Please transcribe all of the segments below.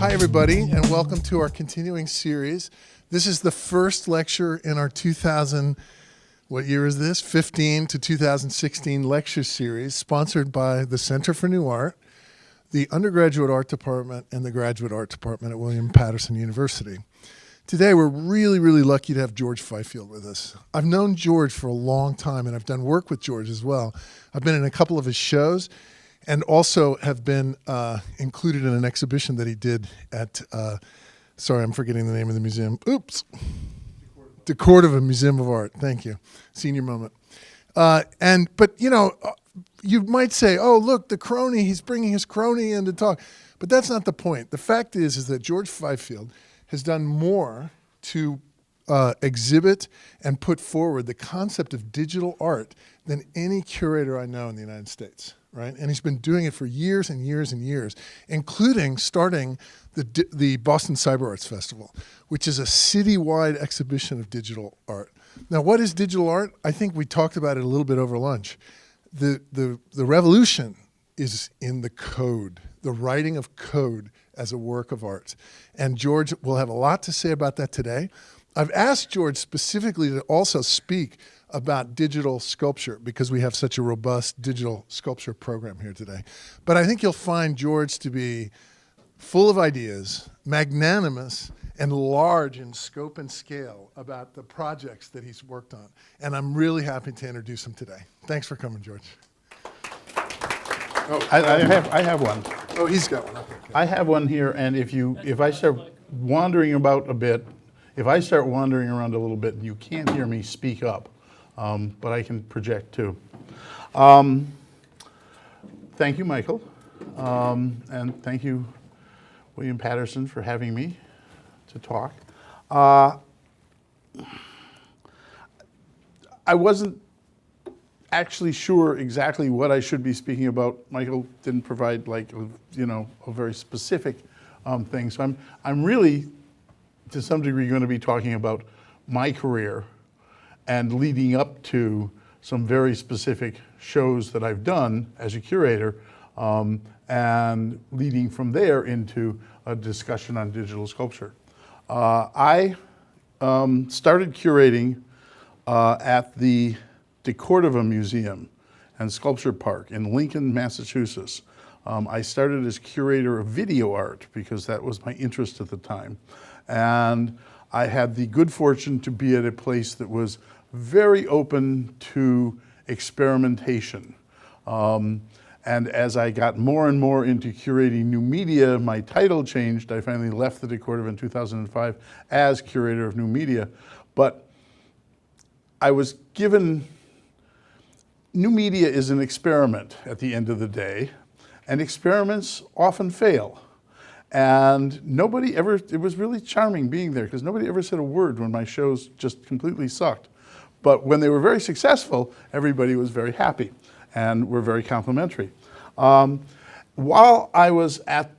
Hi, everybody, and welcome to our continuing series. This is the first lecture in our 15 to 2016 lecture series, sponsored by the Center for New Art, the Undergraduate Art Department, and the Graduate Art Department at William Patterson University. Today, we're really, really lucky to have George Fifield with us. I've known George for a long time, and I've done work with George as well. I've been in a couple of his shows, and also have been included in an exhibition that he did at, sorry, I'm forgetting the name of the museum. Oops. DeCordova Museum of Art. Thank you. Senior moment. But you know, you might say, oh, look, the crony, he's bringing his crony in to talk. But that's not the point. The fact is that George Fifield has done more to exhibit and put forward the concept of digital art than any curator I know in the United States. Right? And he's been doing it for years and years and years, including starting the Boston Cyberarts Festival, which is a citywide exhibition of digital art. Now, what is digital art? I think we talked about it a little bit over lunch. The revolution is in the code, the writing of code as a work of art. And George will have a lot to say about that today. I've asked George specifically to also speak about digital sculpture because we have such a robust digital sculpture program here today. But I think you'll find George to be full of ideas, magnanimous, and large in scope and scale about the projects that he's worked on. And I'm really happy to introduce him today. Thanks for coming, George. Oh, I have one. Oh, he's got one. Okay. I have one here, and if I start wandering about a bit, if I start wandering around a little bit, you can't hear me speak up. But I can project too. Thank you, Michael, and thank you, William Patterson, for having me to talk. I wasn't actually sure exactly what I should be speaking about. Michael didn't provide a very specific thing, so I'm really, to some degree, going to be talking about my career and leading up to some very specific shows that I've done as a curator, and leading from there into a discussion on digital sculpture. I started curating at the DeCordova Museum and Sculpture Park in Lincoln, Massachusetts. I started as curator of video art because that was my interest at the time. And I had the good fortune to be at a place that was very open to experimentation. And as I got more and more into curating new media, my title changed. I finally left the DeCordova in 2005 as curator of new media. But I was given, new media is an experiment at the end of the day, and experiments often fail. And it was really charming being there because nobody ever said a word when my shows just completely sucked. But when they were very successful, everybody was very happy and were very complimentary. While I was at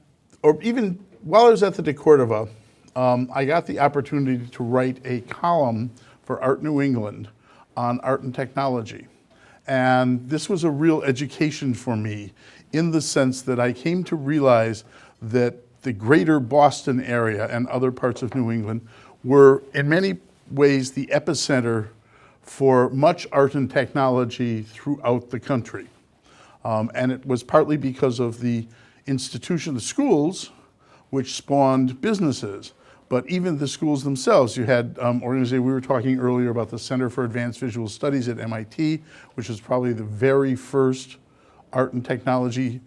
the DeCordova, I got the opportunity to write a column for Art New England on art and technology. And this was a real education for me in the sense that I came to realize that the greater Boston area and other parts of New England were in many ways the epicenter for much art and technology throughout the country. And it was partly because of the institution, the schools, which spawned businesses. But even the schools themselves, you had organizations, we were talking earlier about the Center for Advanced Visual Studies at MIT, which was probably the very first art and technology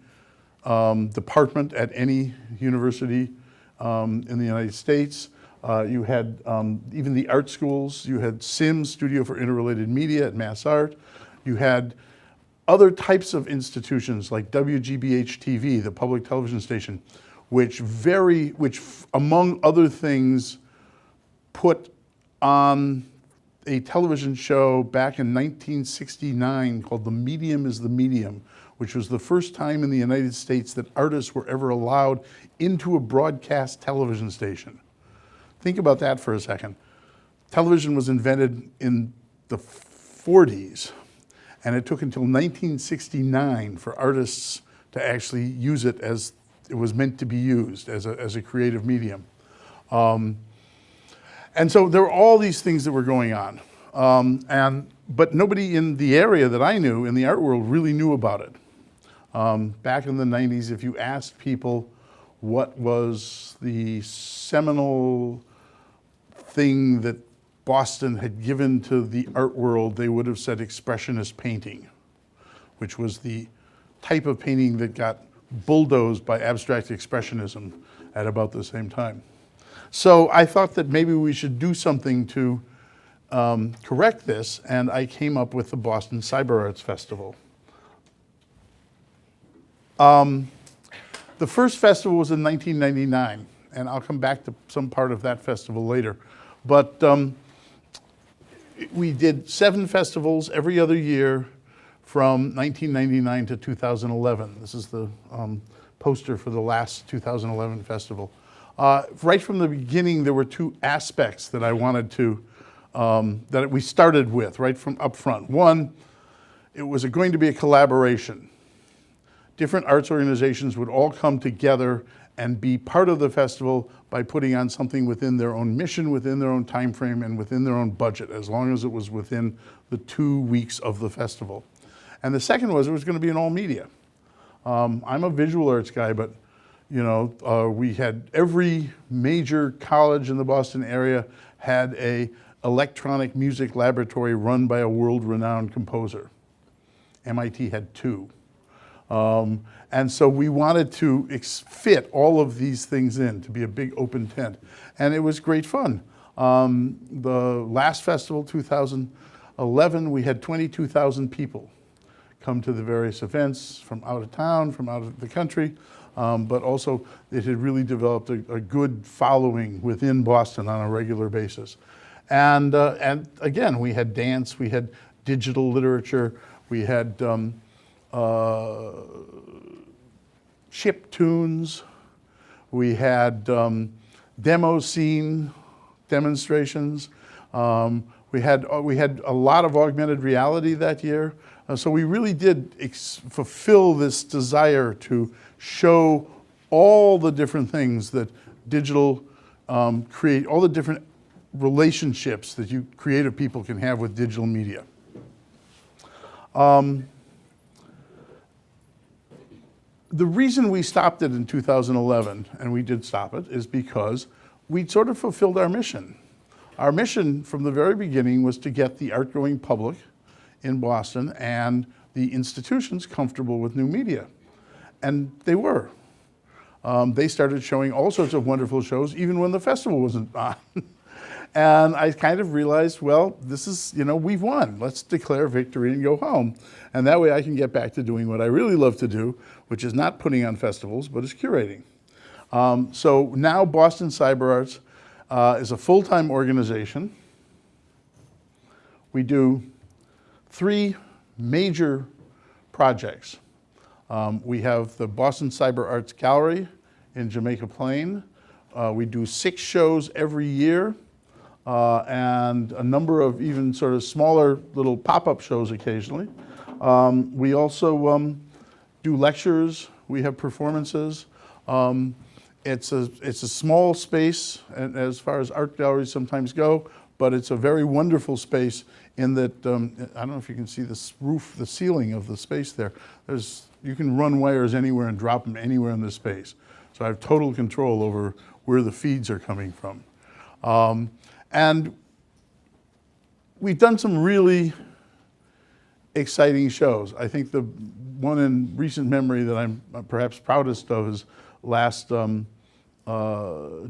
department at any university in the United States. You had even the art schools. You had SIMS, Studio for Interrelated Media at Mass Art. You had other types of institutions like WGBH-TV, the public television station, which among other things put on a television show back in 1969 called The Medium is the Medium, which was the first time in the United States that artists were ever allowed into a broadcast television station. Think about that for a second. Television was invented in the 40s, and it took until 1969 for artists to actually use it as it was meant to be used as a creative medium. And so there were all these things that were going on. But nobody in the area that I knew, in the art world, really knew about it. Back in the 90s, if you asked people what was the seminal thing that Boston had given to the art world, they would have said expressionist painting, which was the type of painting that got bulldozed by abstract expressionism at about the same time. So I thought that maybe we should do something to correct this, and I came up with the Boston Cyberarts Festival. The first festival was in 1999, and I'll come back to some part of that festival later. But we did 7 festivals every other year from 1999 to 2011. This is the poster for the last 2011 festival. Right from the beginning, there were 2 aspects that I wanted to, that we started with right from up front. One, it was going to be a collaboration. Different arts organizations would all come together and be part of the festival by putting on something within their own mission, within their own time frame, and within their own budget, as long as it was within the 2 weeks of the festival. And the second was it was going to be in all media. I'm a visual arts guy, but you know, we had every major college in the Boston area had a electronic music laboratory run by a world-renowned composer. MIT had 2. And so we wanted to fit all of these things in to be a big open tent. And it was great fun. The last festival, 2011, we had 22,000 people come to the various events from out of town, from out of the country. But also it had really developed a good following within Boston on a regular basis. And again, we had dance, we had digital literature, we had chip tunes, we had demo scene demonstrations. We had a lot of augmented reality that year. So we really did fulfill this desire to show all the different things that digital create, all the different relationships that you creative people can have with digital media. The reason we stopped it in 2011, and we did stop it, is because we sort of fulfilled our mission. Our mission from the very beginning was to get the art-going public in Boston and the institutions comfortable with new media. And they were. They started showing all sorts of wonderful shows, even when the festival wasn't on. And I kind of realized, well, this is, you know, we've won. Let's declare victory and go home. And that way I can get back to doing what I really love to do, which is not putting on festivals, but is curating. So now Boston Cyberarts is a full-time organization. We do 3 major projects. We have the Boston Cyberarts Gallery in Jamaica Plain. We do 6 shows every year. And a number of even sort of smaller little pop-up shows occasionally. We also do lectures, we have performances. It's a small space as far as art galleries sometimes go, but it's a very wonderful space in that, I don't know if you can see this roof, the ceiling of the space there. You can run wires anywhere and drop them anywhere in the space. So I have total control over where the feeds are coming from. And we've done some really exciting shows. I think the one in recent memory that I'm perhaps proudest of is last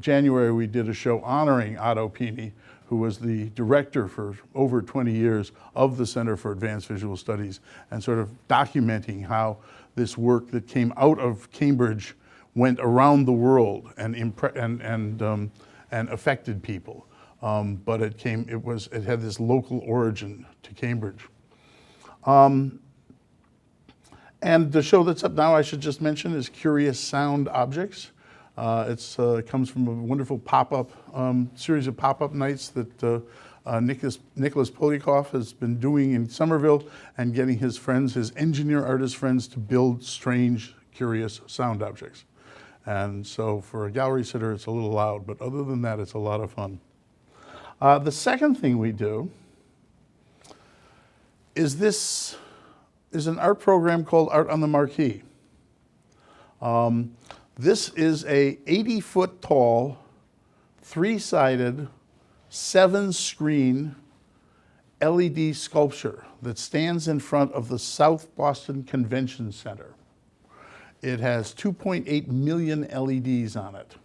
January we did a show honoring Otto Pini, who was the director for over 20 years of the Center for Advanced Visual Studies, and sort of documenting how this work that came out of Cambridge went around the world and affected people. But it had this local origin to Cambridge. And the show that's up now, I should just mention, is Curious Sound Objects. It comes from a wonderful pop-up, series of pop-up nights that Nicholas Polyakov has been doing in Somerville and getting his friends, his engineer artist friends, to build strange, curious sound objects. And so for a gallery sitter, it's a little loud, but other than that, it's a lot of fun. The second thing we do is an art program called Art on the Marquee. This is a 80-foot tall, 3-sided, 7-screen LED sculpture that stands in front of the South Boston Convention Center. It has 2.8 million LEDs on it.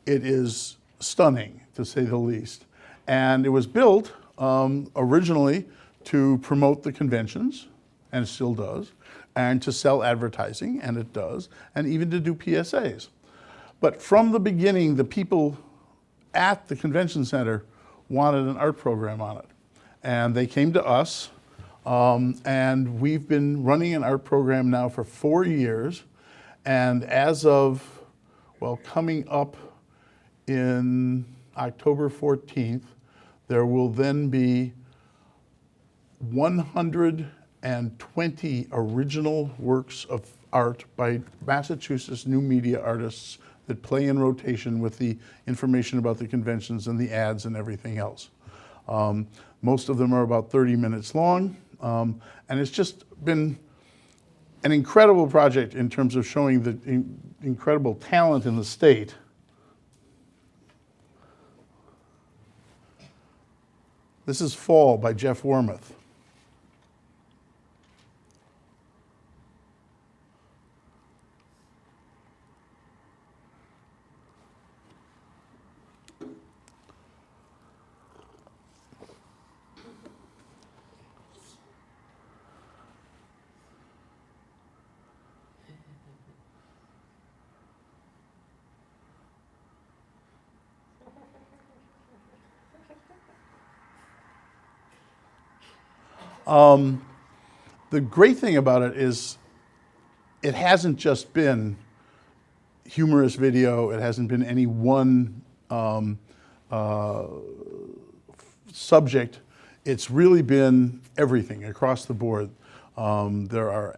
It is stunning, to say the least. And it was built originally to promote the conventions, and it still does, and to sell advertising, and it does, and even to do PSAs. But from the beginning, the people at the convention center wanted an art program on it. And they came to us, and we've been running an art program now for 4 years. And as of, well, coming up in October 14th, there will then be 120 original works of art by Massachusetts new media artists that play in rotation with the information about the conventions and the ads and everything else. Most of them are about 30 minutes long, and it's just been an incredible project in terms of showing the incredible talent in the state. This is Fall by Jeff Wormuth. The great thing about it is it hasn't just been humorous video. It hasn't been any one subject. It's really been everything across the board. There are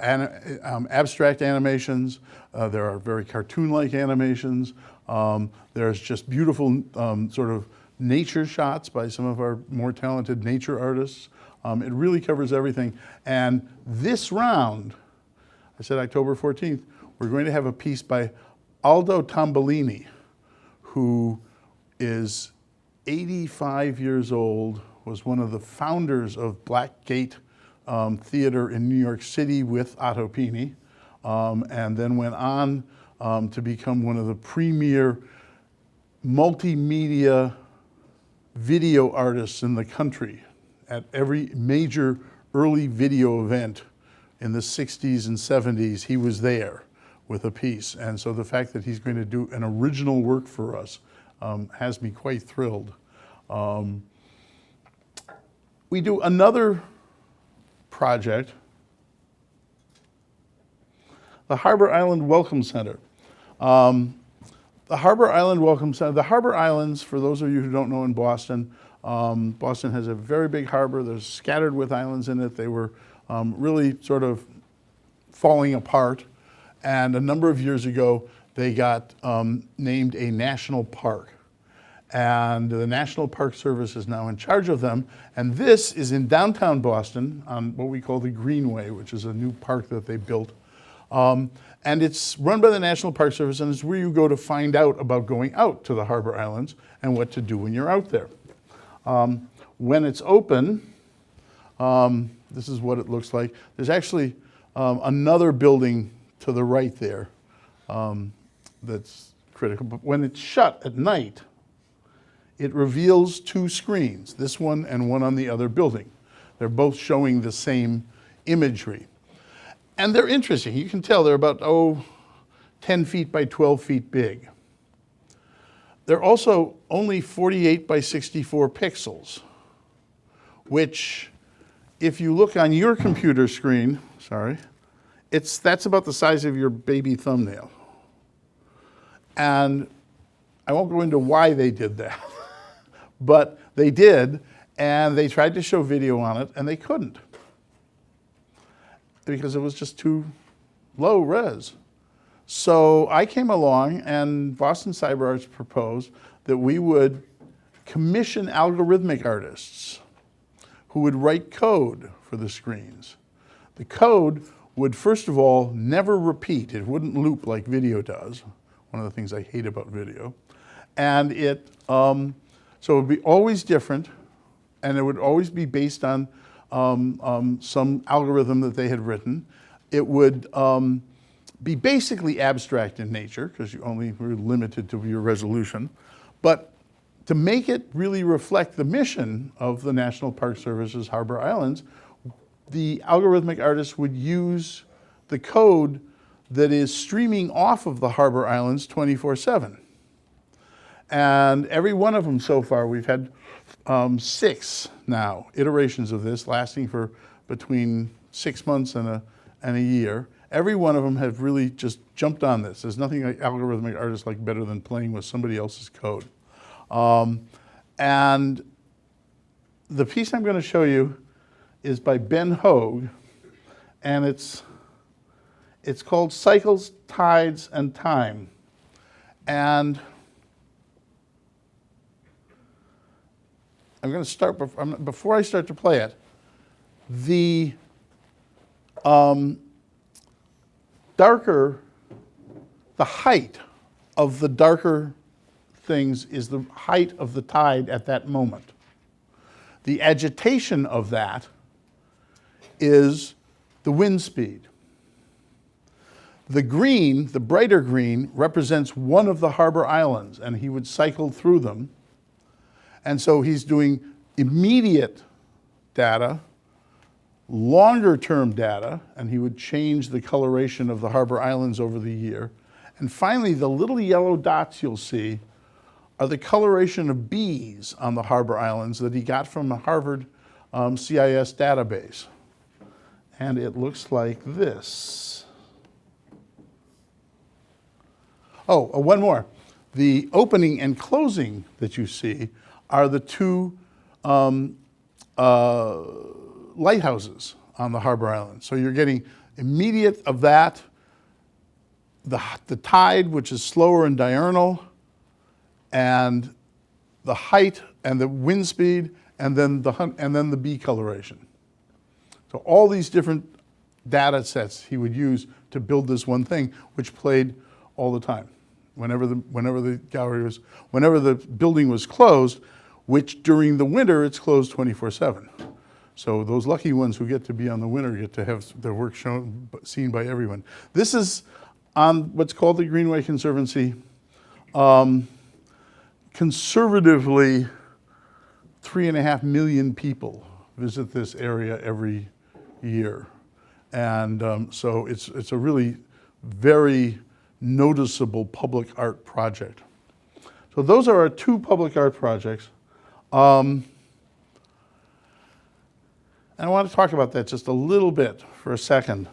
abstract animations. There are very cartoon-like animations. There's just beautiful sort of nature shots by some of our more talented nature artists. It really covers everything. And this round, I said October 14th, we're going to have a piece by Aldo Tombolini, who is 85 years old, was one of the founders of Black Gate Theater in New York City with Otto Pini, and then went on to become one of the premier multimedia video artists in the country. At every major early video event in the 60s and 70s, he was there with a piece. And so the fact that he's going to do an original work for us has me quite thrilled. We do another project, the Harbor Island Welcome Center. The Harbor Island Welcome Center, the Harbor Islands, for those of you who don't know in Boston, Boston has a very big harbor. There's scattered with islands in it. They were really sort of falling apart. And a number of years ago, they got named a national park. And the National Park Service is now in charge of them. And this is in downtown Boston on what we call the Greenway, which is a new park that they built. And it's run by the National Park Service, and it's where you go to find out about going out to the Harbor Islands and what to do when you're out there. When it's open, this is what it looks like. There's actually another building to the right there that's critical. But when it's shut at night, it reveals 2 screens, this one and one on the other building. They're both showing the same imagery. And they're interesting. You can tell they're about, 10 feet by 12 feet big. They're also only 48 by 64 pixels, which, if you look on your computer screen, that's about the size of your baby thumbnail. And I won't go into why they did that, but they did, and they tried to show video on it, and they couldn't, because it was just too low res. So I came along and Boston Cyberarts proposed that we would commission algorithmic artists who would write code for the screens. The code would, first of all, never repeat. It wouldn't loop like video does, one of the things I hate about video. And so it would be always different, and it would always be based on some algorithm that they had written. It would be basically abstract in nature, because you only were limited to your resolution. But to make it really reflect the mission of the National Park Service's Harbor Islands, the algorithmic artists would use the code that is streaming off of the Harbor Islands 24/7. And every one of them so far, we've had 6 now, iterations of this lasting for between 6 months and a year. Every one of them have really just jumped on this. There's nothing like algorithmic artists like better than playing with somebody else's code. And the piece I'm going to show you is by Ben Hogue, and it's called Cycles, Tides, and Time. And I'm going to start, before I start to play it, the height of the darker things is the height of the tide at that moment. The agitation of that is the wind speed. The green, the brighter green, represents one of the harbor islands, and he would cycle through them. And so he's doing immediate data, longer term data, and he would change the coloration of the harbor islands over the year. And finally, the little yellow dots you'll see are the coloration of bees on the harbor islands that he got from a Harvard CIS database. And it looks like this. Oh, one more. The opening and closing that you see are the 2 lighthouses on the harbor island. So you're getting immediate of that, the tide, which is slower and diurnal, and the height and the wind speed, and then the bee coloration. So all these different data sets he would use to build this one thing, which played all the time. Whenever the building was closed, which during the winter it's closed 24/7. So those lucky ones who get to be on the winter get to have their work seen by everyone. This is on what's called the Greenway Conservancy. Conservatively, 3.5 million people visit this area every year. And so it's a really very noticeable public art project. So those are our 2 public art projects. And I want to talk about that just a little bit for a second.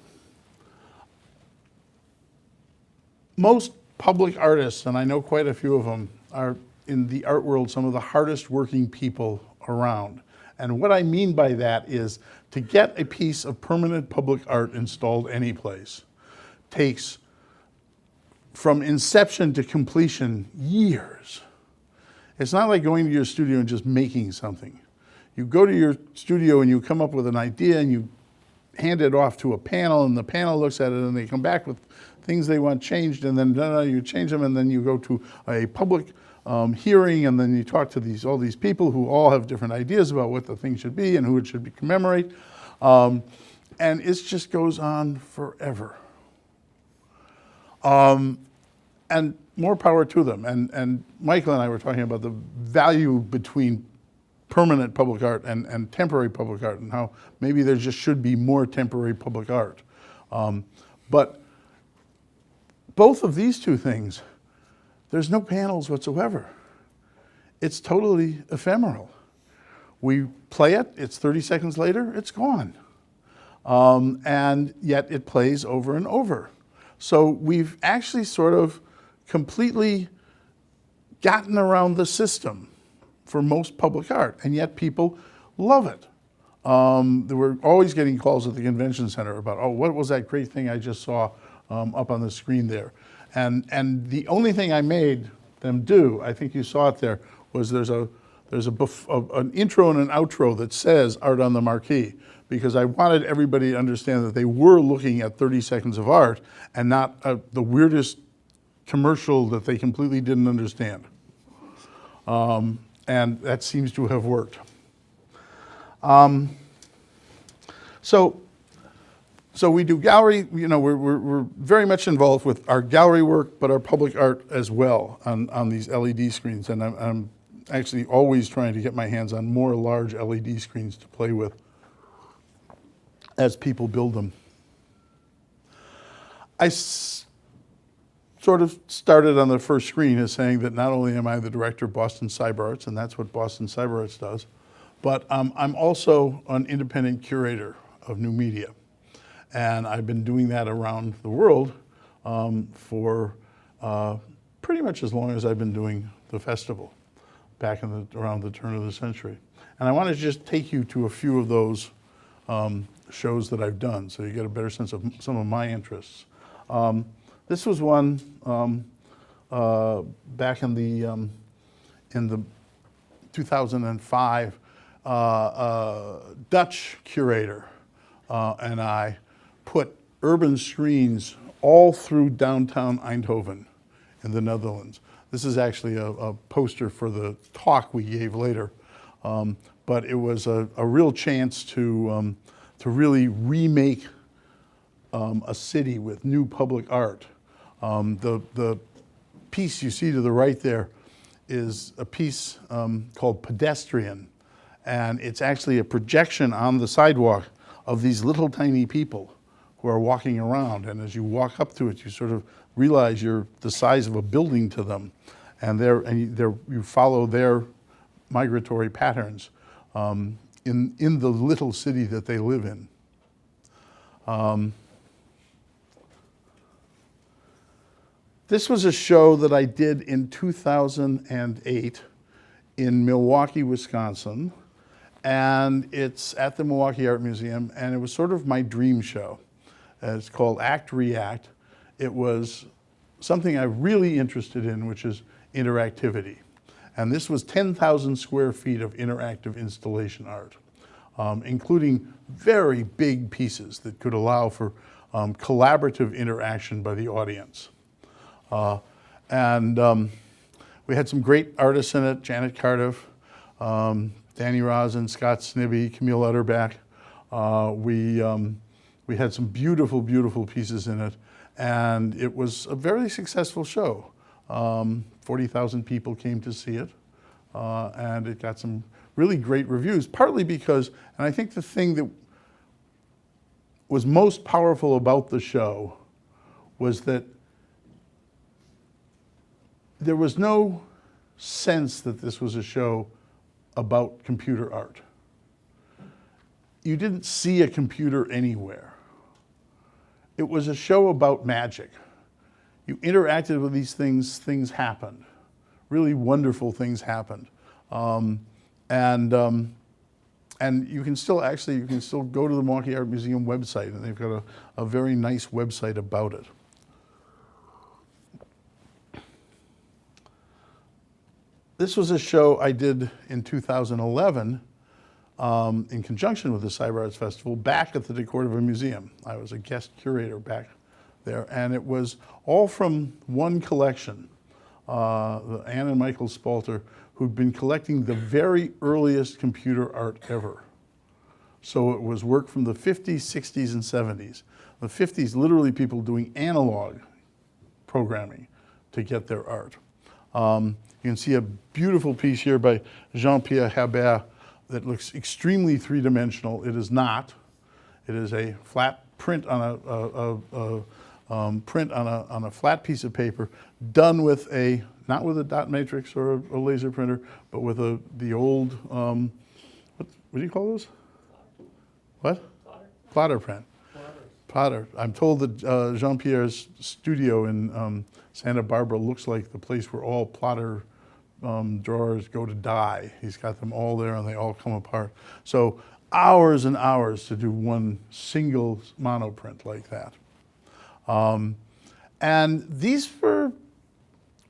Most public artists, and I know quite a few of them, are in the art world some of the hardest working people around. And what I mean by that is to get a piece of permanent public art installed any place takes, from inception to completion, years. It's not like going to your studio and just making something. You go to your studio and you come up with an idea and you hand it off to a panel, and the panel looks at it and they come back with things they want changed, and then you change them, and then you go to a public hearing, and then you talk to all these people who all have different ideas about what the thing should be and who it should commemorate. And it just goes on forever. And more power to them. And Michael and I were talking about the value between permanent public art and temporary public art, and how maybe there just should be more temporary public art. But both of these 2 things, there's no panels whatsoever. It's totally ephemeral. We play it, it's 30 seconds later, it's gone. And yet it plays over and over. So we've actually sort of completely gotten around the system for most public art, and yet people love it. We're always getting calls at the convention center about, oh, what was that great thing I just saw up on the screen there. And the only thing I made them do, I think you saw it there, was there's an intro and an outro that says Art on the Marquee, because I wanted everybody to understand that they were looking at 30 seconds of art and not the weirdest commercial that they completely didn't understand. And that seems to have worked. So we do gallery, we're very much involved with our gallery work, but our public art as well on these LED screens. And I'm actually always trying to get my hands on more large LED screens to play with as people build them. I sort of started on the first screen as saying that not only am I the director of Boston Cyberarts, and that's what Boston Cyberarts does, but I'm also an independent curator of new media. And I've been doing that around the world for pretty much as long as I've been doing the festival, back around the turn of the century. And I want to just take you to a few of those shows that I've done, so you get a better sense of some of my interests. This was one back in the 2005 Dutch curator and I put urban screens all through downtown Eindhoven in the Netherlands. This is actually a poster for the talk we gave later, but it was a real chance to really remake a city with new public art. The piece you see to the right there is a piece called Pedestrian, and it's actually a projection on the sidewalk of these little tiny people who are walking around, and as you walk up to it, you sort of realize you're the size of a building to them, and you follow their migratory patterns in the little city that they live in. This was a show that I did in 2008 in Milwaukee, Wisconsin, and it's at the Milwaukee Art Museum, and it was sort of my dream show. It's called Act React. It was something I'm really interested in, which is interactivity. And this was 10,000 square feet of interactive installation art, including very big pieces that could allow for collaborative interaction by the audience. We had some great artists in it: Janet Cardiff, Danny Rosin, Scott Snibbe, Camille Utterback. We had some beautiful, beautiful pieces in it, and it was a very successful show. 40,000 people came to see it, and it got some really great reviews, partly because, and I think the thing that was most powerful about the show was that there was no sense that this was a show about computer art. You didn't see a computer anywhere. It was a show about magic. You interacted with these things, things happened. Really wonderful things happened. And you can still go to the Milwaukee Art Museum website, and they've got a very nice website about it. This was a show I did in 2011 in conjunction with the Cyberarts Festival back at the DeCordova Museum. I was a guest curator back there, and it was all from one collection, Anne and Michael Spalter, who'd been collecting the very earliest computer art ever. So it was work from the 50s, 60s, and 70s. The 50s, literally people doing analog programming to get their art. You can see a beautiful piece here by Jean-Pierre Herbert that looks extremely three-dimensional. It is not. It is a flat print on a flat piece of paper, done with not with a dot matrix or a laser printer, but with the old what do you call those? What? Plotter print. Plotter. I'm told that Jean-Pierre's studio in Santa Barbara looks like the place where all plotter drawers go to die. He's got them all there, and they all come apart. So hours and hours to do one single monoprint like that. And these were,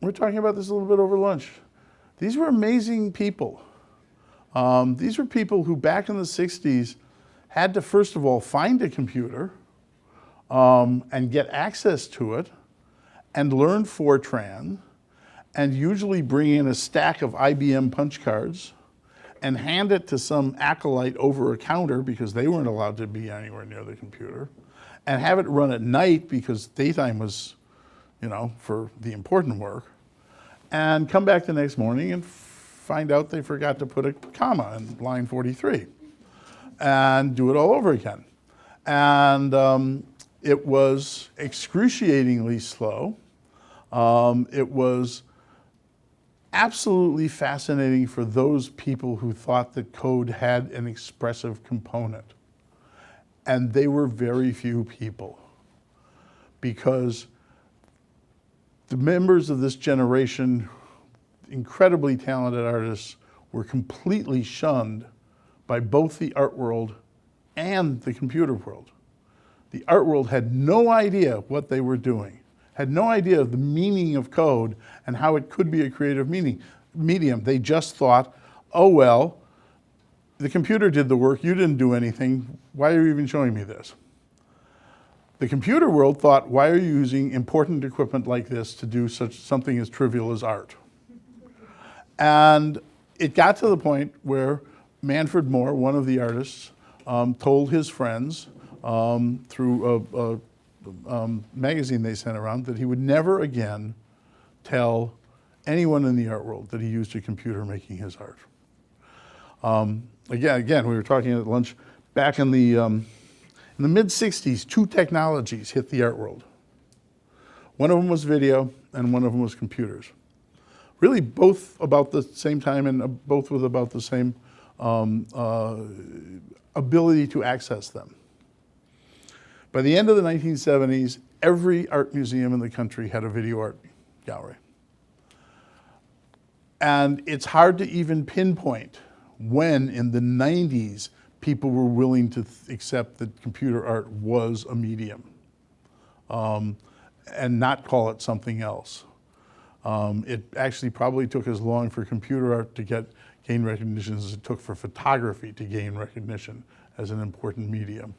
we're talking about this a little bit over lunch. These were amazing people. These were people who back in the 60s had to first of all find a computer and get access to it and learn Fortran and usually bring in a stack of IBM punch cards and hand it to some acolyte over a counter because they weren't allowed to be anywhere near the computer, and have it run at night because daytime was, you know, for the important work, and come back the next morning and find out they forgot to put a comma in line 43 and do it all over again. And it was excruciatingly slow. It was absolutely fascinating for those people who thought that code had an expressive component. And they were very few people, because the members of this generation, incredibly talented artists, were completely shunned by both the art world and the computer world. The art world had no idea what they were doing, had no idea of the meaning of code and how it could be a creative medium. They just thought, oh well, the computer did the work, you didn't do anything, why are you even showing me this? The computer world thought, why are you using important equipment like this to do something as trivial as art? And it got to the point where Manfred Moore, one of the artists, told his friends through a magazine they sent around that he would never again tell anyone in the art world that he used a computer making his art. Again, we were talking at lunch, back in the mid-60s, two technologies hit the art world. One of them was video and one of them was computers. Really both about the same time and both with about the same ability to access them. By the end of the 1970s, every art museum in the country had a video art gallery. And it's hard to even pinpoint when in the 90s people were willing to accept that computer art was a medium and not call it something else. It actually probably took as long for computer art to gain recognition as it took for photography to gain recognition as an important medium.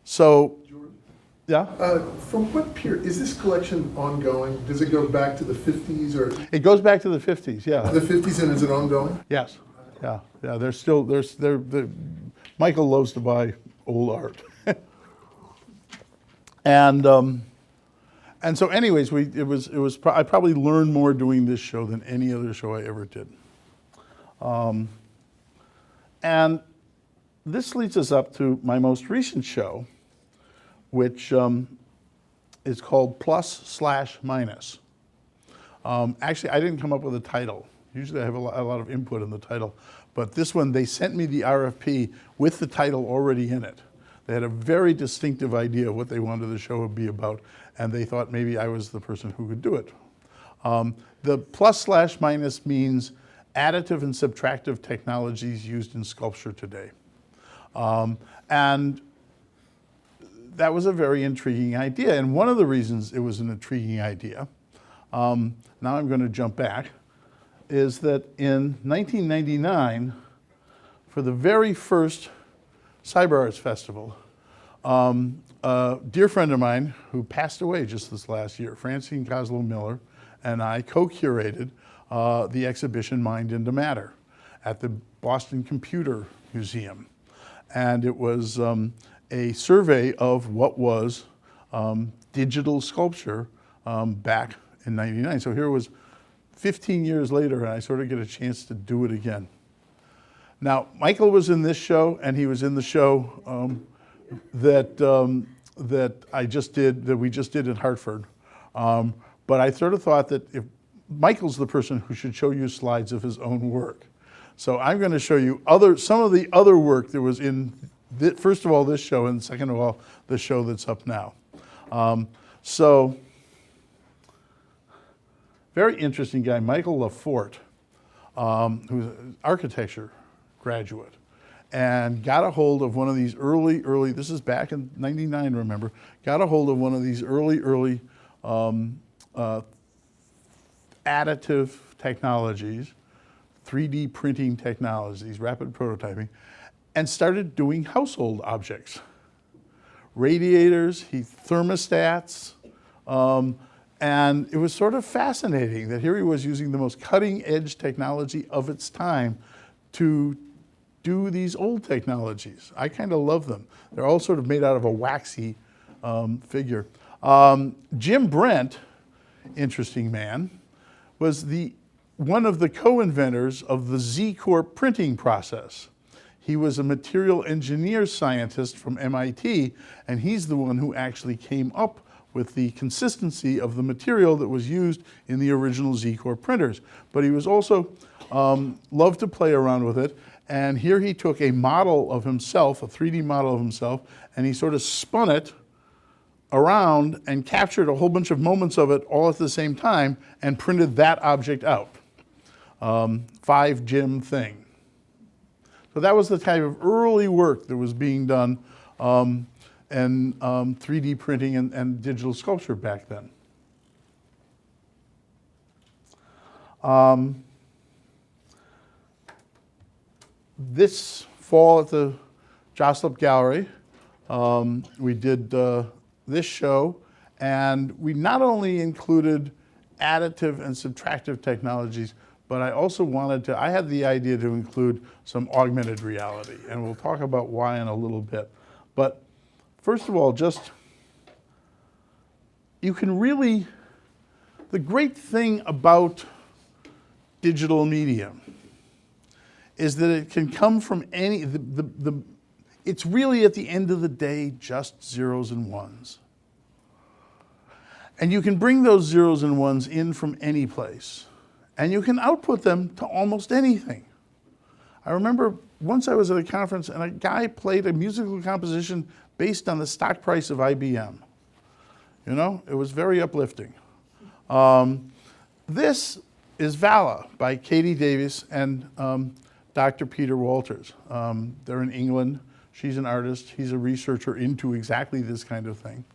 So, Jordan? yeah? From what period, is this collection ongoing? Does it go back to the 50s or? It goes back to the 50s, yeah. The 50s, and is it ongoing? Yes, yeah. There's still, Michael loves to buy old art. And so anyways, I probably learned more doing this show than any other show I ever did. And this leads us up to my most recent show, which is called Plus/Minus. Actually, I didn't come up with a title. Usually I have a lot of input in the title, but this one, they sent me the RFP with the title already in it. They had a very distinctive idea of what they wanted the show to be about, and they thought maybe I was the person who could do it. The plus/minus means additive and subtractive technologies used in sculpture today. And that was a very intriguing idea. And one of the reasons it was an intriguing idea, now I'm going to jump back, is that in 1999, for the very first Cyberarts Festival, a dear friend of mine who passed away just this last year, Francine Coslow Miller, and I co-curated the exhibition Mind into Matter at the Boston Computer Museum. And it was a survey of what was digital sculpture back in '99. So here it was 15 years later, and I sort of get a chance to do it again. Now, Michael was in this show, and he was in the show that we just did in Hartford. But I sort of thought that if Michael's the person who should show you slides of his own work. So I'm going to show you some of the other work that was in, first of all, this show, and second of all, the show that's up now. So, very interesting guy, Michael Lafort, who's an architecture graduate. and got a hold of one of these early, this is back in '99, remember, got a hold of one of these early additive technologies, 3D printing technologies, rapid prototyping, and started doing household objects. Radiators, thermostats, and it was sort of fascinating that here he was using the most cutting edge technology of its time to do these old technologies. I kind of love them. They're all sort of made out of a waxy figure. Jim Brent, interesting man, was one of the co-inventors of the Z-Corp printing process. He was a material engineer scientist from MIT, and he's the one who actually came up with the consistency of the material that was used in the original Z-Corp printers. But he was also loved to play around with it, and here he took a model of himself, a 3D model of himself, and he sort of spun it around and captured a whole bunch of moments of it all at the same time and printed that object out. 5 Jim thing. So that was the type of early work that was being done and 3D printing and digital sculpture back then. This fall at the Joslip Gallery, we did this show, and we not only included additive and subtractive technologies, but I also I had the idea to include some augmented reality, and we'll talk about why in a little bit. But first of all, you can really, the great thing about digital media is that it can come from any, it's really at the end of the day just zeros and ones. And you can bring those zeros and ones in from any place. And you can output them to almost anything. I remember once I was at a conference and a guy played a musical composition based on the stock price of IBM. You know, it was very uplifting. This is Vela by Katie Davies and Dr. Peter Walters. They're in England. She's an artist. He's a researcher into exactly this kind of thing.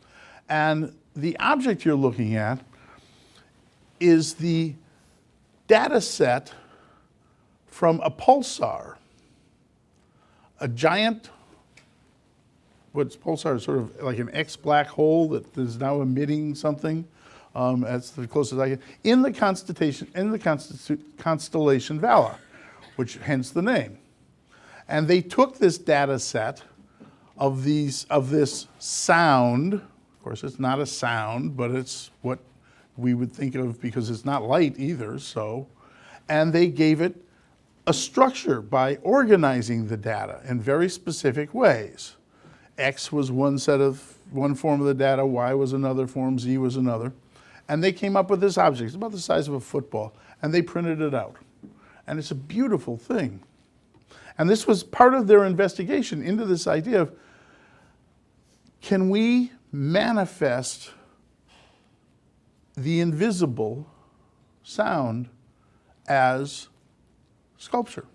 And the object you're looking at is the data set from a pulsar, a giant, what's pulsar is sort of like an X black hole that is now emitting something. That's the closest I can, in the constellation Vela, which hence the name. And they took this data set of this sound. Of course, it's not a sound, but it's what we would think of because it's not light either, so. And they gave it a structure by organizing the data in very specific ways. X was one form of the data, Y was another form, Z was another. And they came up with this object. It's about the size of a football, and they printed it out. And it's a beautiful thing. And this was part of their investigation into this idea of, can we manifest the invisible sound as sculpture?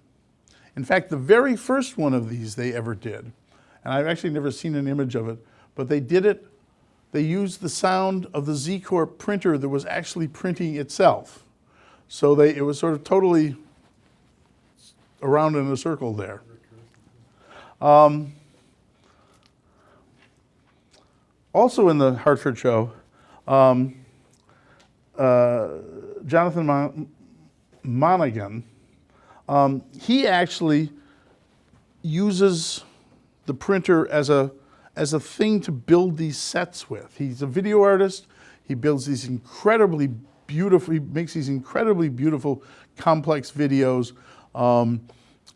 In fact, the very first one of these they ever did, and I've actually never seen an image of it, but they did it, they used the sound of the Z-Corp printer that was actually printing itself. So it was sort of totally around in a circle there. Also in the Hartford show, Jonathan Monaghan, he actually uses the printer as a thing to build these sets with. He's a video artist. He builds these incredibly beautiful, he makes these incredibly beautiful, complex videos.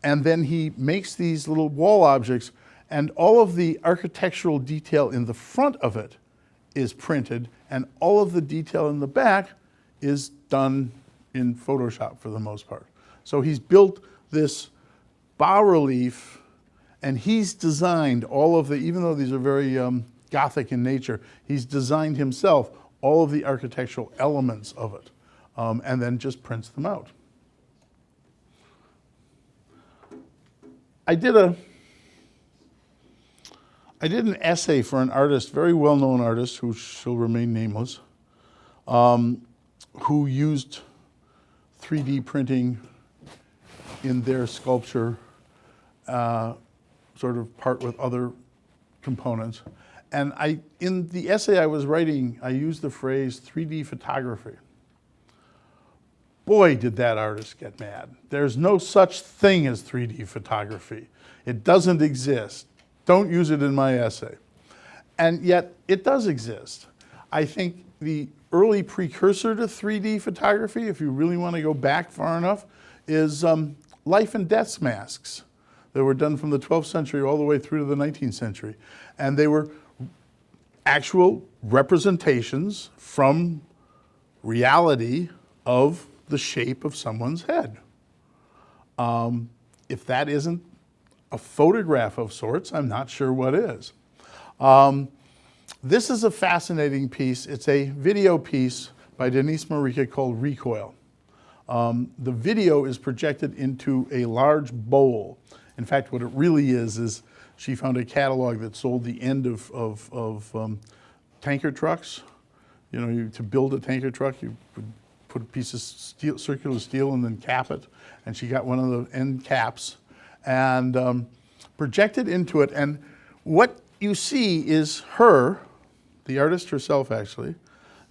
And then he makes these little wall objects, and all of the architectural detail in the front of it is printed, and all of the detail in the back is done in Photoshop for the most part. So he's built this bas-relief, and he's designed all of the, even though these are very Gothic in nature, he's designed himself all of the architectural elements of it, and then just prints them out. I did I did an essay for an artist, very well-known artist, who shall remain nameless, who used 3D printing in their sculpture, sort of part with other components. And in the essay I was writing, I used the phrase 3D photography. Boy, did that artist get mad. There's no such thing as 3D photography. It doesn't exist. Don't use it in my essay. And yet, it does exist. I think the early precursor to 3D photography, if you really want to go back far enough, is life and death masks that were done from the 12th century all the way through to the 19th century. And they were actual representations from reality of the shape of someone's head. If that isn't a photograph of sorts, I'm not sure what is. This is a fascinating piece. It's a video piece by Denise Marika called Recoil. The video is projected into a large bowl. In fact, what it really is she found a catalog that sold the end of tanker trucks. You know, to build a tanker truck, you would put a piece of steel, circular steel, and then cap it. And she got one of the end caps and projected into it. And what you see is her, the artist herself actually,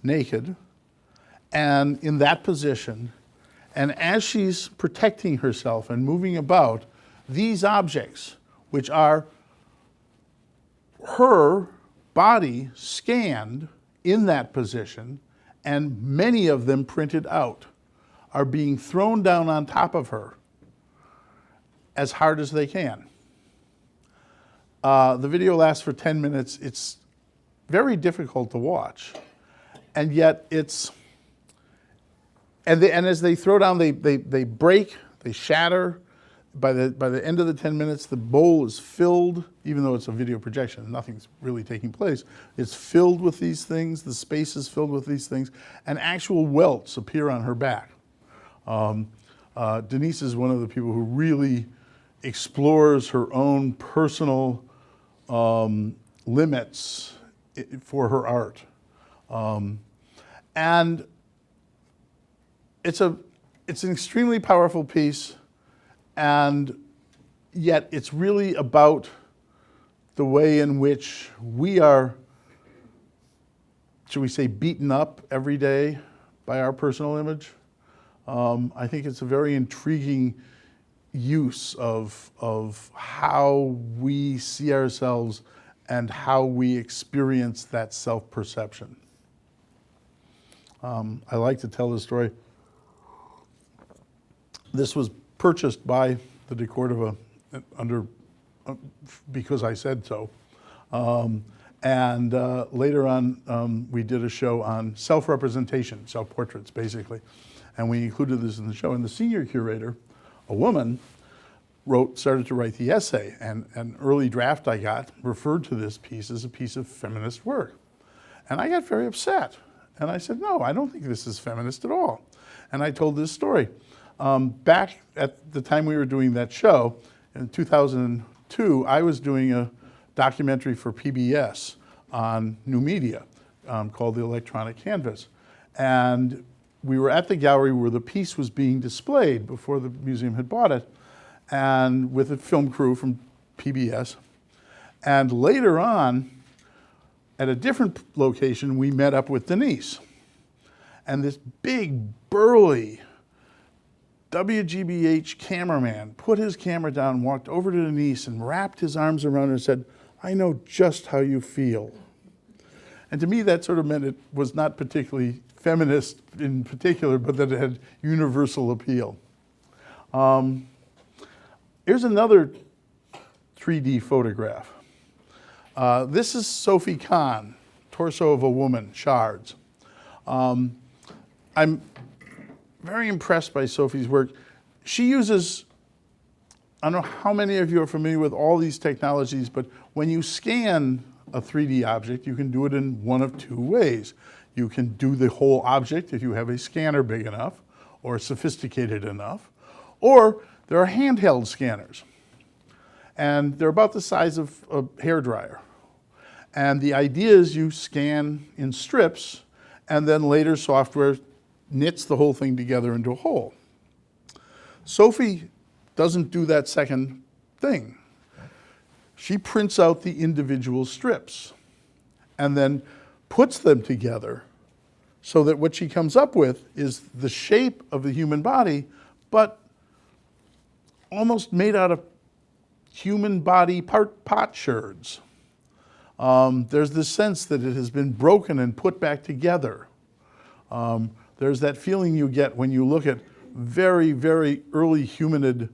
naked, and in that position. And as she's protecting herself and moving about, these objects, which are her body scanned in that position, and many of them printed out, are being thrown down on top of her as hard as they can. The video lasts for 10 minutes. It's very difficult to watch, and yet it's, and as they throw down, they break, they shatter. By the end of the 10 minutes, the bowl is filled, even though it's a video projection, nothing's really taking place. It's filled with these things, the space is filled with these things, and actual welts appear on her back. Denise is one of the people who really explores her own personal limits for her art. And it's an extremely powerful piece. And yet it's really about the way in which we are, should we say, beaten up every day by our personal image. I think it's a very intriguing use of how we see ourselves and how we experience that self-perception. I like to tell this story. This was purchased by the DeCordova because I said so. And later on, we did a show on self-representation, self-portraits, basically. And we included this in the show. And the senior curator, a woman, started to write the essay. And an early draft I got referred to this piece as a piece of feminist work. And I got very upset. And I said, no, I don't think this is feminist at all. And I told this story. Back at the time we were doing that show, in 2002, I was doing a documentary for PBS on new media called The Electronic Canvas. And we were at the gallery where the piece was being displayed before the museum had bought it, and with a film crew from PBS. And later on, at a different location, we met up with Denise. And this big, burly WGBH cameraman put his camera down, walked over to Denise and wrapped his arms around her and said, I know just how you feel. And to me, that sort of meant it was not particularly feminist in particular, but that it had universal appeal. Here's another 3D photograph. This is Sophie Kahn, torso of a woman, shards. I'm very impressed by Sophie's work. She uses, I don't know how many of you are familiar with all these technologies, but when you scan a 3D object, you can do it in one of two ways. You can do the whole object if you have a scanner big enough or sophisticated enough, or there are handheld scanners. And they're about the size of a hairdryer And the idea is you scan in strips, and then later software knits the whole thing together into a whole. Sophie doesn't do that second thing. She prints out the individual strips and then puts them together so that what she comes up with is the shape of the human body, but almost made out of human body potsherds. There's this sense that it has been broken and put back together. There's that feeling you get when you look at very, very early hominid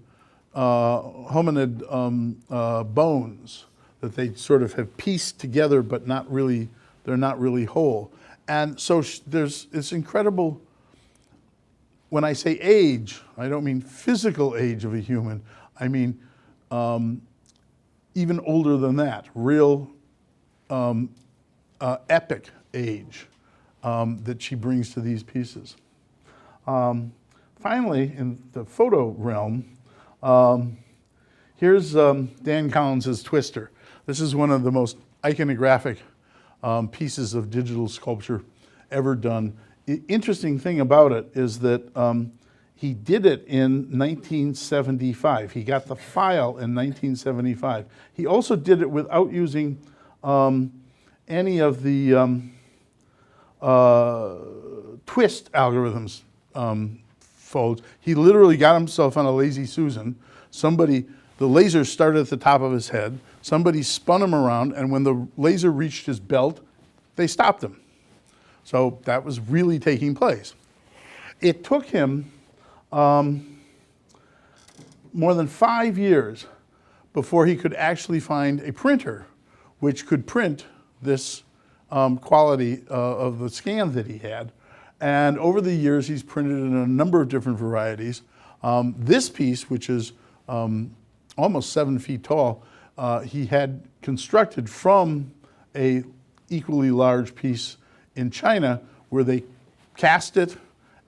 bones that they sort of have pieced together, but not really, they're not really whole. And so there's this incredible, when I say age, I don't mean physical age of a human, I mean even older than that, real epic age that she brings to these pieces. Finally, in the photo realm, here's Dan Collins's Twister. This is one of the most iconographic pieces of digital sculpture ever done. The interesting thing about it is that he did it in 1975. He got the file in 1975. He also did it without using any of the twist algorithms folds. He literally got himself on a Lazy Susan. The laser started at the top of his head. Somebody spun him around, and when the laser reached his belt, they stopped him. So that was really taking place. It took him more than 5 years before he could actually find a printer which could print this quality of the scan that he had. And over the years, he's printed in a number of different varieties. This piece, which is almost 7 feet tall, he had constructed from a equally large piece in China, where they cast it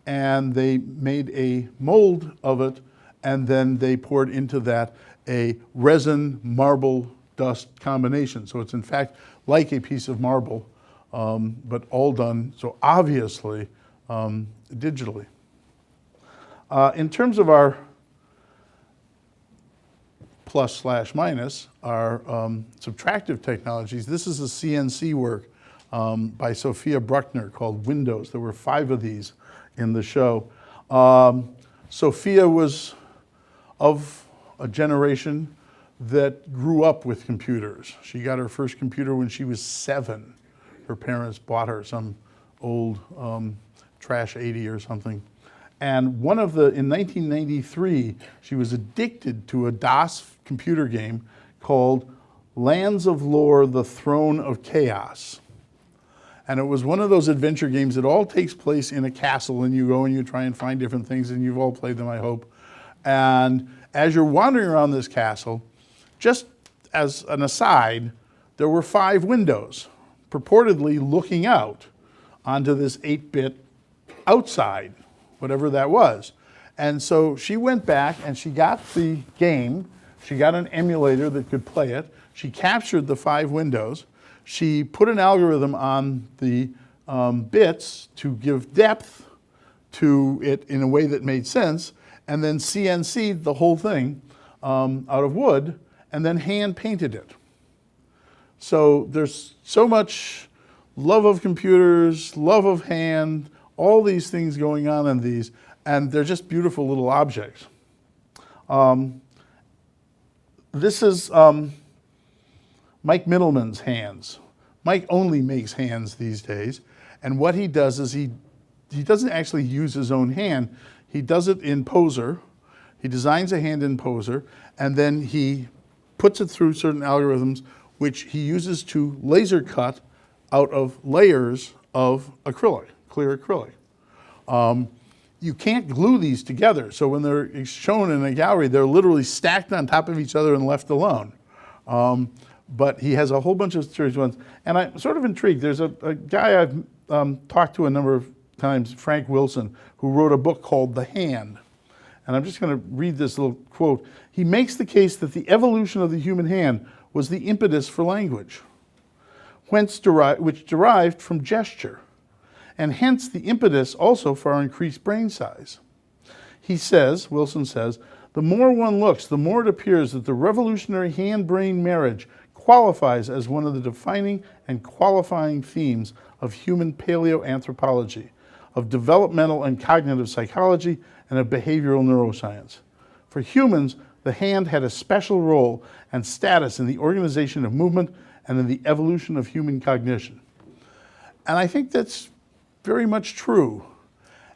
and they made a mold of it, and then they poured into that a resin marble dust combination. So it's in fact like a piece of marble, but all done so obviously digitally. In terms of our plus/minus, our subtractive technologies, this is a CNC work by Sophia Brueckner called Windows. There were 5 of these in the show. Sophia was of a generation that grew up with computers. She got her first computer when she was 7. Her parents bought her some old trash 80 or something. And in 1993, she was addicted to a DOS computer game called Lands of Lore, The Throne of Chaos. And it was one of those adventure games that all takes place in a castle, and you go and you try and find different things, and you've all played them, I hope. And as you're wandering around this castle, just as an aside, there were 5 windows purportedly looking out onto this 8-bit outside, whatever that was. And so she went back and she got the game, she got an emulator that could play it, she captured the 5 windows, she put an algorithm on the bits to give depth to it in a way that made sense, and then CNC'd the whole thing out of wood, and then hand painted it. So there's so much love of computers, love of hand, all these things going on in these, and they're just beautiful little objects. This is Mike Mittelmann's hands. Mike only makes hands these days, and what he does is he doesn't actually use his own hand. He does it in Poser. He designs a hand in Poser, and then he puts it through certain algorithms which he uses to laser cut out of layers of acrylic, clear acrylic. You can't glue these together, so when they're shown in a gallery, they're literally stacked on top of each other and left alone. But he has a whole bunch of serious ones, and I'm sort of intrigued. There's a guy I've talked to a number of times, Frank Wilson, who wrote a book called The Hand. And I'm just going to read this little quote. He makes the case that the evolution of the human hand was the impetus for language. which derived from gesture, and hence the impetus also for our increased brain size. He says, Wilson says, the more one looks, the more it appears that the revolutionary hand-brain marriage qualifies as one of the defining and qualifying themes of human paleoanthropology, of developmental and cognitive psychology, and of behavioral neuroscience. For humans, the hand had a special role and status in the organization of movement and in the evolution of human cognition. And I think that's very much true.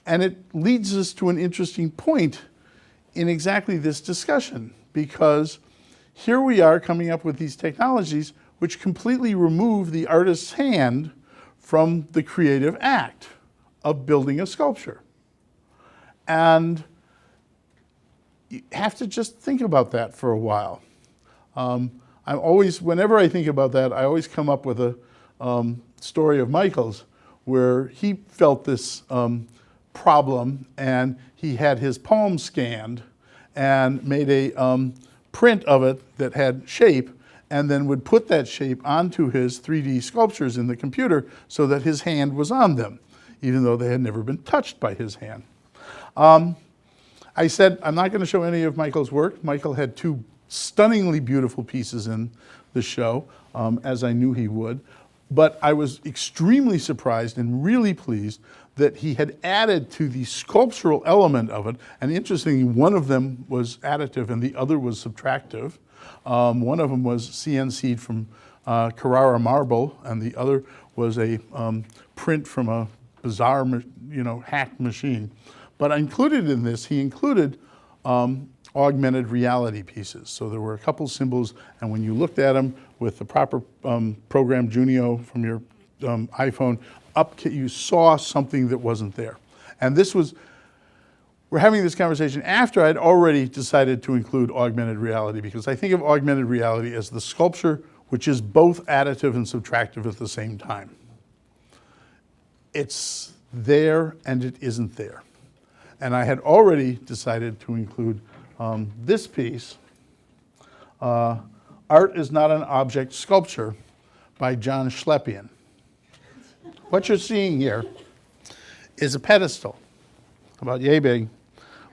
And it leads us to an interesting point in exactly this discussion, because here we are coming up with these technologies which completely remove the artist's hand from the creative act of building a sculpture. And you have to just think about that for a while. Whenever I think about that, I always come up with a story of Michael's where he felt this problem, and he had his palm scanned and made a print of it that had shape, and then would put that shape onto his 3D sculptures in the computer so that his hand was on them, even though they had never been touched by his hand. I said, I'm not going to show any of Michael's work. Michael had two stunningly beautiful pieces in the show, as I knew he would. But I was extremely surprised and really pleased that he had added to the sculptural element of it. And interestingly, one of them was additive and the other was subtractive. One of them was CNC'd from Carrara marble, and the other was a print from a bizarre, hacked machine. But included in this, he included augmented reality pieces. So there were a couple symbols, and when you looked at them with the proper program Junio from your iPhone, you saw something that wasn't there. And we're having this conversation after I'd already decided to include augmented reality, because I think of augmented reality as the sculpture which is both additive and subtractive at the same time. It's there and it isn't there. And I had already decided to include this piece, Art is Not an Object Sculpture by John Schleppian. What you're seeing here is a pedestal about yay big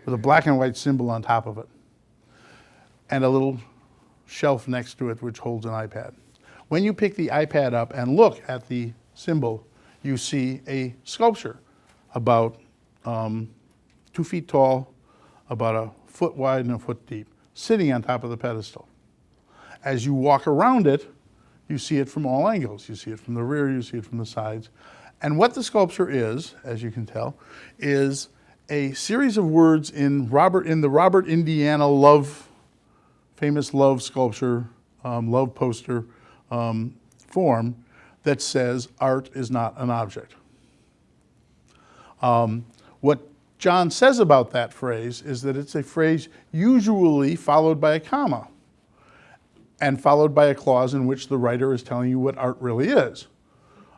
with a black and white symbol on top of it and a little shelf next to it which holds an iPad. When you pick the iPad up and look at the symbol, you see a sculpture about 2 feet tall, about a foot wide and a foot deep, sitting on top of the pedestal. As you walk around it, you see it from all angles. You see it from the rear, you see it from the sides. And what the sculpture is, as you can tell, is a series of words in the Robert Indiana famous love sculpture, love poster form that says, art is not an object. What John says about that phrase is that it's a phrase usually followed by a comma and followed by a clause in which the writer is telling you what art really is.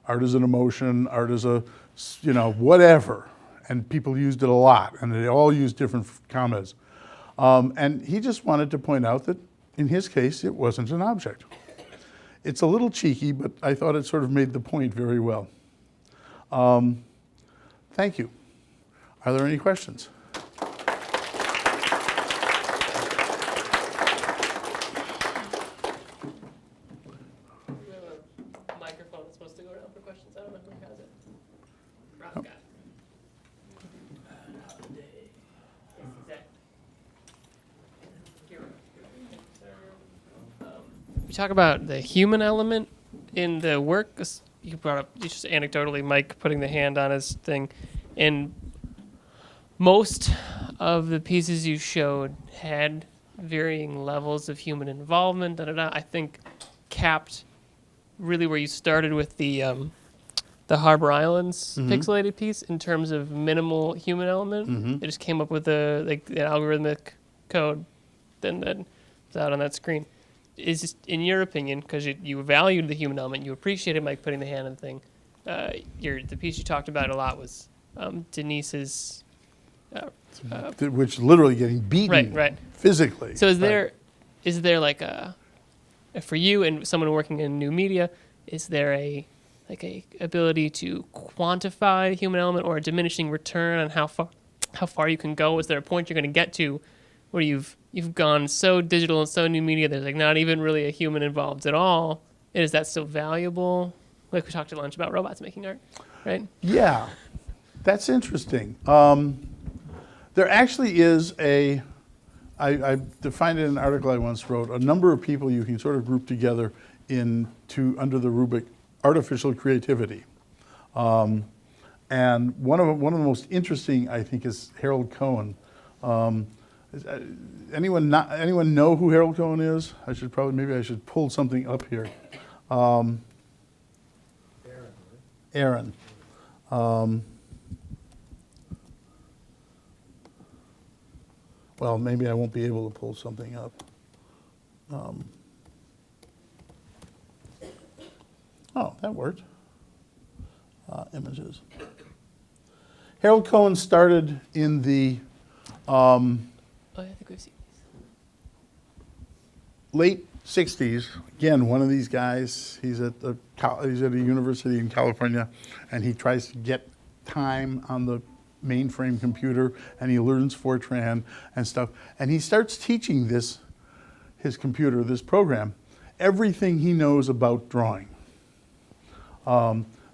Art is an emotion, art is a, whatever. And people used it a lot, and they all used different commas. And he just wanted to point out that in his case, it wasn't an object. It's a little cheeky, but I thought it sort of made the point very well. Thank you. Are there any questions? Microphone that's supposed to go around for questions. I don't know who has it. Rob got it. We talk about the human element in the work. You brought up just anecdotally Mike putting the hand on his thing, and most of the pieces you showed had varying levels of human involvement. I think capped really where you started with the Harbor Islands pixelated piece in terms of minimal human element. They just came up with an algorithmic code then it's out on that screen. Is just, in your opinion, because you valued the human element, you appreciated Mike putting the hand on the thing. The piece you talked about a lot was Denise's, which literally getting beaten physically. So is there like for you and someone working in new media, is there a ability to quantify the human element or a diminishing return on how far you can go? Is there a point you're going to get to where you've gone so digital and so new media there's like not even really a human involved at all? And is that still valuable? Like we talked at lunch about robots making art, right? Yeah, that's interesting. There actually is I defined it in an article I once wrote, a number of people you can sort of group together under the rubric artificial creativity. And one of the most interesting, I think, is Harold Cohen. Anyone know who Harold Cohen is? Maybe I should pull something up here. Aaron. Well, maybe I won't be able to pull something up. Oh, that worked. Images. Harold Cohen started in the Oh, I think we've seen these. late 60s. Again, one of these guys, he's at a university in California, and he tries to get time on the mainframe computer, and he learns Fortran and stuff. And he starts teaching his computer, this program, everything he knows about drawing.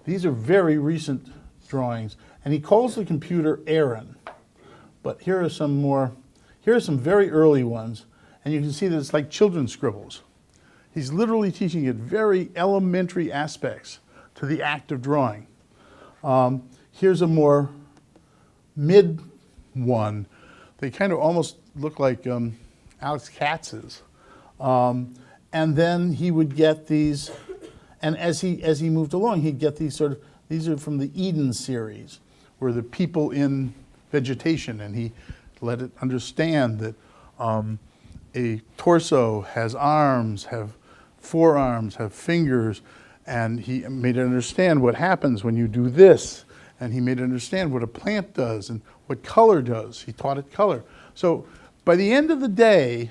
These are very recent drawings, and he calls the computer Aaron. But here are some very early ones, and you can see that it's like children's scribbles. He's literally teaching it very elementary aspects to the act of drawing. Here's a more mid one. They kind of almost look like Alex Katz's. And then he would get these, and as he moved along, he'd get these these are from the Eden series, where the people in vegetation, and he let it understand that a torso has arms, have forearms, have fingers, and he made it understand what happens when you do this, and he made it understand what a plant does and what color does. He taught it color. So by the end of the day,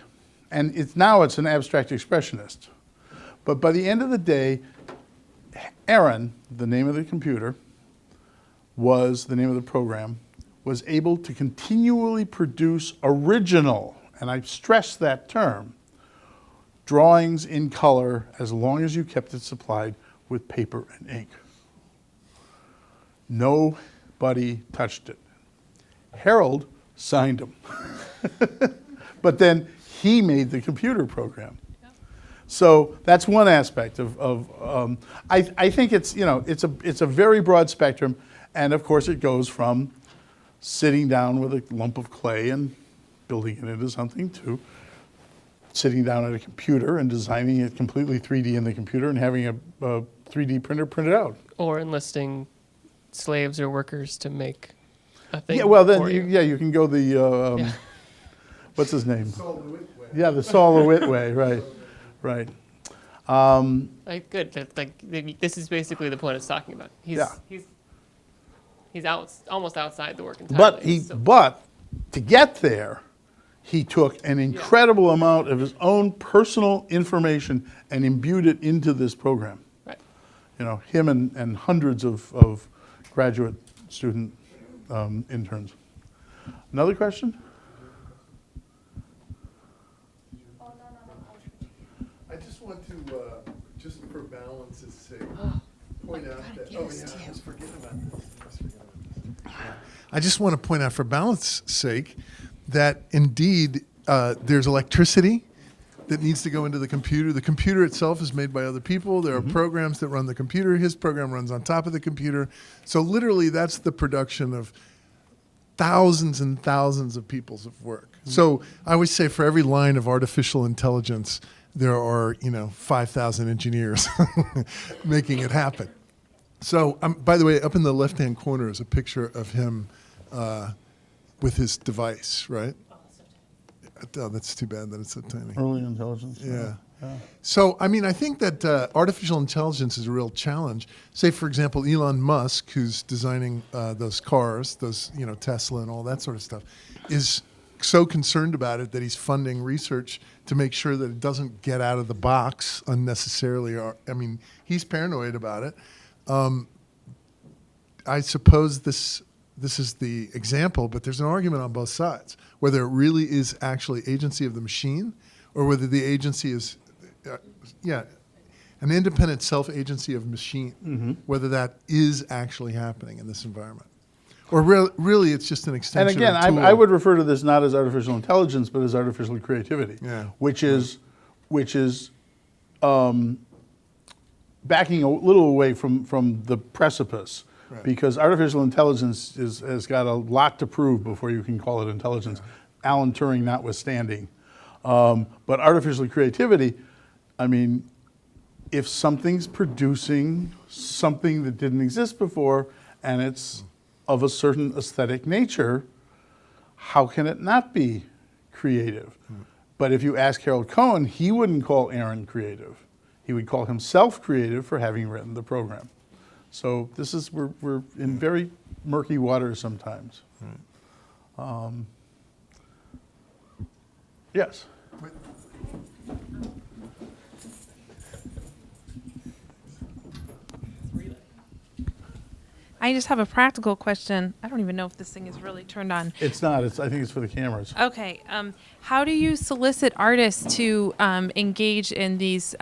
and it's an abstract expressionist, but by the end of the day, Aaron, the name of the computer, was the name of the program, was able to continually produce original, and I stress that term, drawings in color as long as you kept it supplied with paper and ink. Nobody touched it. Harold signed them. But then he made the computer program. So that's one aspect of I think it's a very broad spectrum, and of course it goes from sitting down with a lump of clay and building it into something to sitting down at a computer and designing it completely 3D in the computer and having a 3D printer print it out. Or enlisting slaves or workers to make a thing. Yeah, well then for you. you can go the what's his name? Saul LeWitt way. Yeah, the Saul LeWitt way, right. Good. This is basically the point it's talking about. He's almost outside the work entirely. But to get there, he took an incredible amount of his own personal information and imbued it into this program. Right. Him and hundreds of graduate student interns. Another question? I just want to, just for balance's sake, point out that. Oh, yeah, I was forgetting about this. I just want to point out, for balance's sake, that indeed there's electricity that needs to go into the computer. The computer itself is made by other people. There are programs that run the computer. His program runs on top of the computer. So literally, that's the production of thousands and thousands of people's of work. So I always say, for every line of artificial intelligence, there are 5,000 engineers making it happen. So by the way, up in the left-hand corner is a picture of him with his device, right? Oh, that's too bad that it's so tiny. Early intelligence. Yeah. So, I think that artificial intelligence is a real challenge. Say, for example, Elon Musk, who's designing those cars, those, Tesla and all that sort of stuff, is so concerned about it that he's funding research to make sure that it doesn't get out of the box unnecessarily. Or, I mean, he's paranoid about it. I suppose this is the example, but there's an argument on both sides, whether it really is actually agency of the machine or whether the agency is, an independent self-agency of machine, whether that is actually happening in this environment. Or really it's just an extension And again, of a tool. I would refer to this not as artificial intelligence, but as artificial creativity, which is backing a little away from the precipice. Right. Because artificial intelligence has got a lot to prove before you can call it intelligence, Alan Turing notwithstanding. But artificial creativity, I mean, if something's producing something that didn't exist before and it's of a certain aesthetic nature, how can it not be creative? But if you ask Harold Cohen, he wouldn't call Aaron creative. He would call himself creative for having written the program. So this is, we're in very murky waters sometimes. Yes. I just have a practical question. I don't even know if this thing is really turned on. It's not, I think it's for the cameras. Okay. How do you solicit artists to engage in these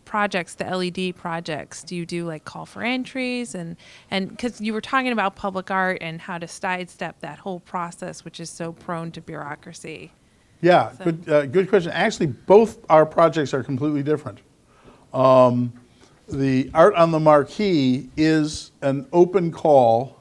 projects, the LED projects? Do you do like call for entries? And because you were talking about public art and how to sidestep that whole process, which is so prone to bureaucracy. Yeah, So- good question. Actually, both our projects are completely different. The Art on the Marquee is an open call.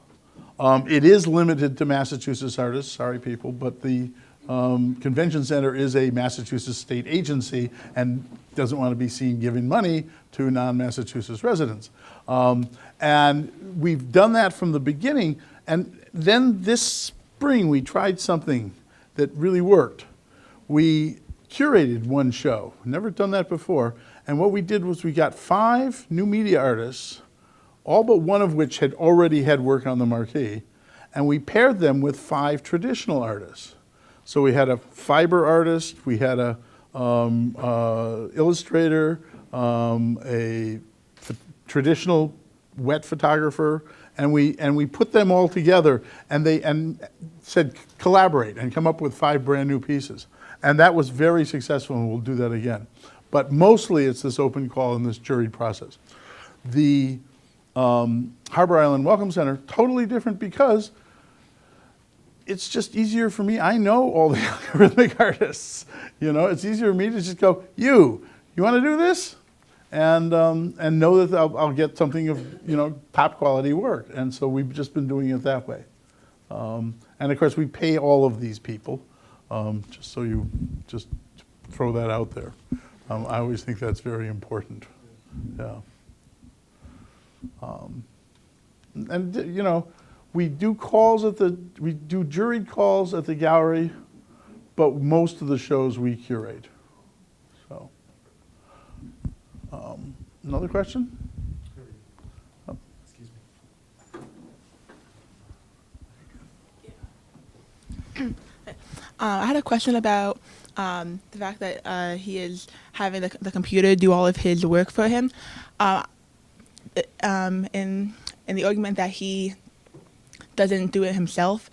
It is limited to Massachusetts artists, sorry people, but the Convention Center is a Massachusetts state agency and doesn't want to be seen giving money to non-Massachusetts residents. And we've done that from the beginning. And then this spring, we tried something that really worked. We curated one show, never done that before. And what we did was we got 5 new media artists, all but one of which had already had work on the marquee, and we paired them with 5 traditional artists. So we had a fiber artist, we had a illustrator, a traditional wet photographer, and we put them all together and said collaborate and come up with 5 brand new pieces. And that was very successful, and we'll do that again. But mostly it's this open call and this juried process. The Harbor Island Welcome Center, totally different because it's just easier for me. I know all the algorithmic artists. You know, it's easier for me to just go, you want to do this? And know that I'll get something of, top quality work. And so we've just been doing it that way. And of course, we pay all of these people, just so you just throw that out there. I always think that's very important. Yeah. And we do juried calls at the gallery, but most of the shows we curate. So, another question? Oh. Excuse me. I had a question about the fact that he is having the computer do all of his work for him. In the argument that he doesn't do it himself,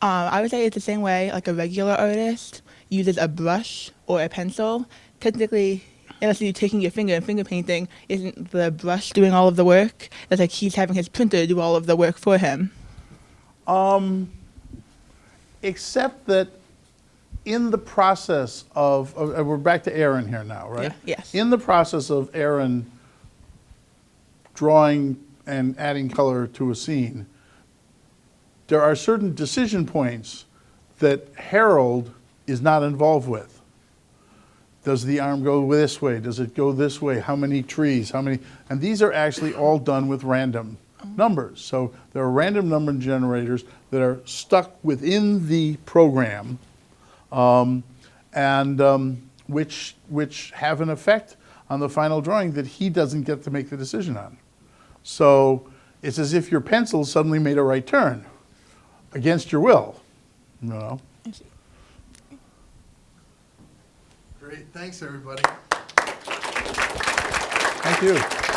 I would say it's the same way like a regular artist uses a brush or a pencil. Technically, unless you're taking your finger and finger painting, isn't the brush doing all of the work? It's like he's having his printer do all of the work for him. Except that in the process of we're back to Aaron here now, right? Yeah, yes. In the process of Aaron drawing and adding color to a scene, there are certain decision points that Harold is not involved with. Does the arm go this way? Does it go this way? How many trees? How many? And these are actually all done with random numbers. So there are random number generators that are stuck within the program, which have an effect on the final drawing that he doesn't get to make the decision on. So it's as if your pencil suddenly made a right turn against your will, I see. Great. Thanks, everybody. Thank you.